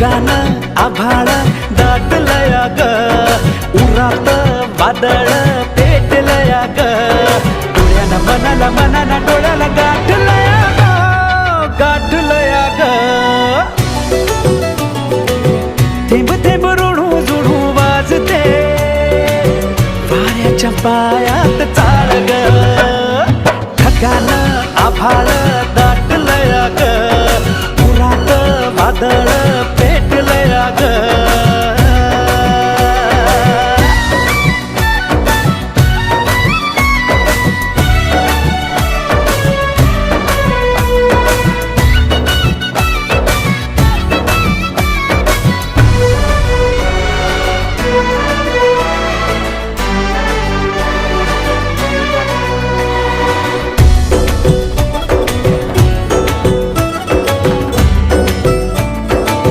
ढगान आभाळ दाटलया ग, उरात वादळ पेटलया ग, डोळ्याला मनाला मनाला डोळ्याला गाठलया ग, गाठलया ग. थेंब थेंब ऋणू जुणू वाजते, वाऱ्याच्या पायात चाळ ग, ढगान आभाळ दाटलया ग, उरात वादळ पेटलया ग.